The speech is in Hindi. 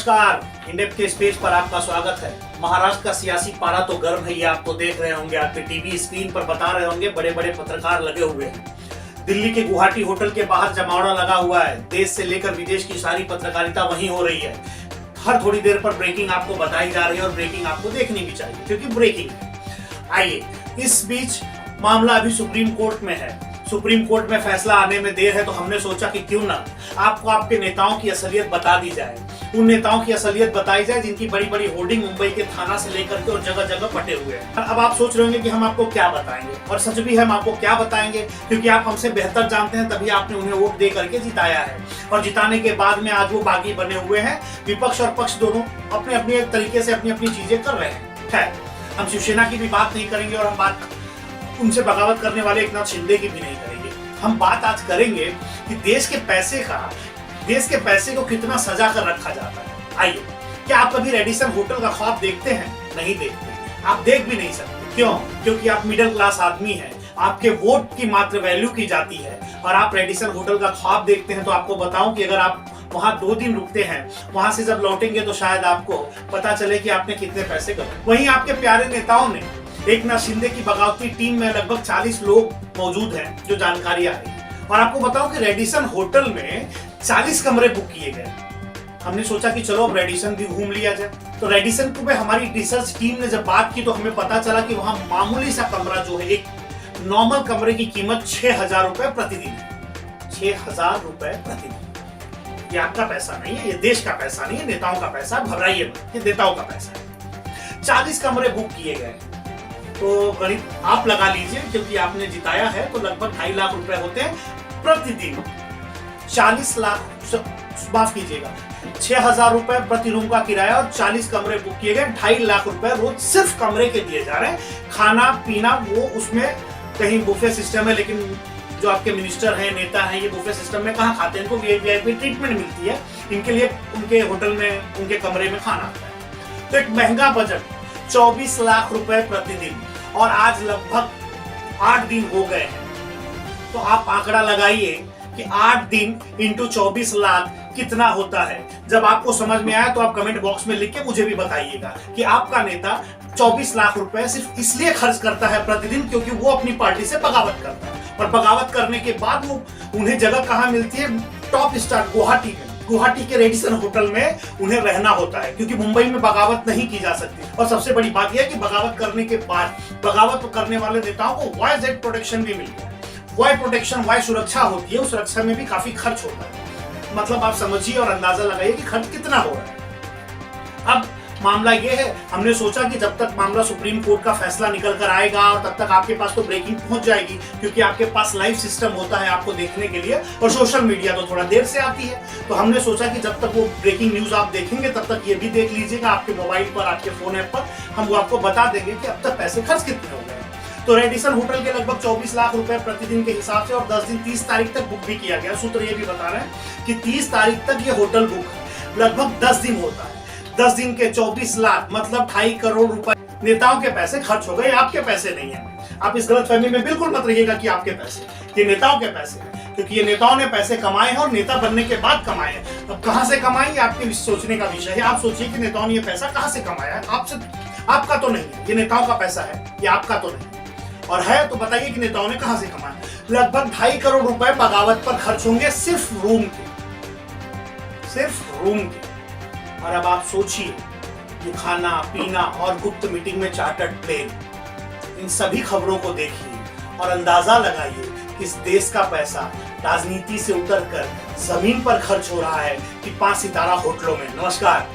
नमस्कार, इंडेप्थ के स्पेस पर आपका स्वागत है। महाराष्ट्र का सियासी पारा तो गर्म है, ये आप तो देख रहे होंगे, आपके टीवी स्क्रीन पर बता रहे होंगे, बड़े बड़े पत्रकार लगे हुए हैं। दिल्ली के गुवाहाटी होटल के बाहर जमावड़ा लगा हुआ है। देश से लेकर विदेश की सारी पत्रकारिता वहीं हो रही है। हर थोड़ी देर पर ब्रेकिंग आपको बताई जा रही है और ब्रेकिंग आपको देखनी भी चाहिए क्योंकि ब्रेकिंग है। आइए, इस बीच मामला अभी सुप्रीम कोर्ट में है। सुप्रीम कोर्ट में फैसला आने में देर है तो हमने सोचा कि क्यों ना आपको आपके नेताओं की असलियत बता दी जाए। उन नेताओं की असलियत बताई जाए जिनकी बड़ी बड़ी होर्डिंग मुंबई के थाना से लेकर के और जगह जगह पटे हुए हैं। अब आप सोच रहे होंगे कि हम आपको क्या बताएंगे, और सच भी हम आपको क्या बताएंगे क्योंकि आप हमसे बेहतर जानते हैं, तभी आपने उन्हें वोट दे करके जिताया है। और जिताने के बाद में आज वो बागी बने हुए हैं। विपक्ष और पक्ष दोनों अपने अपने तरीके से अपनी अपनी चीजें कर रहे हैं। हम शिवसेना की भी बात नहीं करेंगे और हम बात उनसे बगावत करने वाले एकनाथ शिंदे की भी नहीं करेंगे। हम बात आज करेंगे कि देश के पैसे को कितना सजा कर रखा जाता है। आइए, क्या आप कभी रेडिसन होटल का ख्वाब देखते हैं? नहीं देखते, आप देख भी नहीं सकते। क्यों? क्योंकि आप मिडिल क्लास आदमी हैं, आपके वोट की मात्र वैल्यू की जाती है और आप रेडिसन होटल का ख्वाब देखते हैं। तो आपको बताऊं कि अगर आप वहां 2 दिन रुकते हैं, वहां से जब लौटेंगे तो शायद आपको पता चले कि आपने कितने पैसे कमाए। वहीं आपके प्यारे नेताओं ने, एकनाथ शिंदे की बगावती टीम में लगभग 40 लोग मौजूद हैं, जो जानकारी आ रही है। और आपको बताऊं कि रेडिसन होटल में 40 कमरे बुक किए गए। हमने सोचा कि चलो अब रेडिसन भी घूम लिया जाए। तो रेडिसन में हमारी रिसर्च टीम ने जब बात की तो हमें पता चला कि वहां मामूली सा कमरा जो है, एक नॉर्मल कमरे की कीमत 6000 रुपए प्रतिदिन है। 6000 रुपए प्रतिदिन। ये आपका पैसा नहीं है, ये देश का पैसा नहीं है, नेताओं का पैसा। घबराइए मत, ये नेताओं का पैसा है। 40 कमरे बुक किए गए। तो गणित आप लगा लीजिए, क्योंकि आपने जिताया है, तो लगभग 2.5 लाख रुपए होते हैं प्रतिदिन। 40 लाख, माफ कीजिएगा, 6000 रुपए प्रति रूम का किराया और 40 कमरे बुक किए गए। 2.5 लाख रुपए रोज सिर्फ कमरे के दिए जा रहे हैं। खाना पीना वो उसमें कहीं बुफे सिस्टम है, लेकिन जो आपके मिनिस्टर हैं, नेता हैं, ये बुफे सिस्टम में कहाँ खाते हैं? इनको वीआईपी ट्रीटमेंट मिलती है, इनके लिए उनके होटल में, उनके कमरे में खाना आता है। तो एक महंगा बजट, 24 लाख रुपए प्रतिदिन। और आज लगभग 8 दिन हो गए हैं। तो आप आंकड़ा लगाइए कि 8 दिन इंटू 24 लाख कितना होता है। जब आपको समझ में आया तो आप कमेंट बॉक्स में लिख के मुझे भी बताइएगा कि आपका नेता 24 लाख रुपए सिर्फ इसलिए खर्च करता है प्रतिदिन क्योंकि वो अपनी पार्टी से बगावत करता है। और बगावत करने के बाद वो उन्हें जगह कहां मिलती है? टॉप स्टार गुवाहाटी में, गुवाहाटी के रेडिसन होटल में उन्हें रहना होता है, क्योंकि मुंबई में बगावत नहीं की जा सकती। और सबसे बड़ी बात यह है कि बगावत करने के बाद बगावत करने वाले नेताओं को वाई जेड प्रोटेक्शन भी मिलता है। वाई प्रोटेक्शन, वाई सुरक्षा होती है, उस सुरक्षा में भी काफी खर्च होता है। मतलब आप समझिए और अंदाजा लगाइए कि खर्च कितना हो रहा है। अब मामला ये है, हमने सोचा कि जब तक मामला सुप्रीम कोर्ट का फैसला निकल कर आएगा और तब तक आपके पास तो ब्रेकिंग पहुंच जाएगी, क्योंकि आपके पास लाइव सिस्टम होता है आपको देखने के लिए, और सोशल मीडिया तो थोड़ा देर से आती है। तो हमने सोचा कि जब तक वो ब्रेकिंग न्यूज आप देखेंगे तब तक ये भी देख लीजिएगा आपके मोबाइल पर, आपके फोन ऐप पर। हम वो आपको बता देंगे कि अब तक पैसे खर्च कितने हो गए। तो रेडिसन होटल के लगभग 24 लाख रुपए प्रतिदिन के हिसाब से, और 10 दिन 30 तारीख तक बुक भी किया गया। सूत्र ये भी बता रहे हैं कि 30 तारीख तक ये होटल बुक है। लगभग 10 दिन होता है। 10 दिन के 24 लाख मतलब 2.5 करोड़ रुपए नेताओं के पैसे खर्च हो गए, आपके पैसे नहीं है। आप इस गलतफहमी में बिल्कुल मत रहिएगा कि आपके पैसे, ये नेताओं के पैसे हैं, क्योंकि ये नेताओं ने पैसे कमाए हैं और नेता बनने के बाद कमाए हैं। अब कहां से कमाएंगे, आपके सोचने का विषय है। आप सोचिए कि नेताओं ने ये पैसा कहां से कमाया है। आपसे, आपका तो नहीं है, ये नेताओं का पैसा है, ये आपका तो नहीं। और है तो बताइए कि नेताओं ने कहां से कमाया। लगभग 2.5 करोड़ रुपए बगावत पर खर्च होंगे, सिर्फ रूम के, सिर्फ रूम के। और अब आप सोचिए कि खाना पीना और गुप्त मीटिंग में चार्टर्ड प्लेन, इन सभी खबरों को देखिए और अंदाजा लगाइए कि इस देश का पैसा राजनीति से उतरकर जमीन पर खर्च हो रहा है कि 5 सितारा होटलों में। नमस्कार।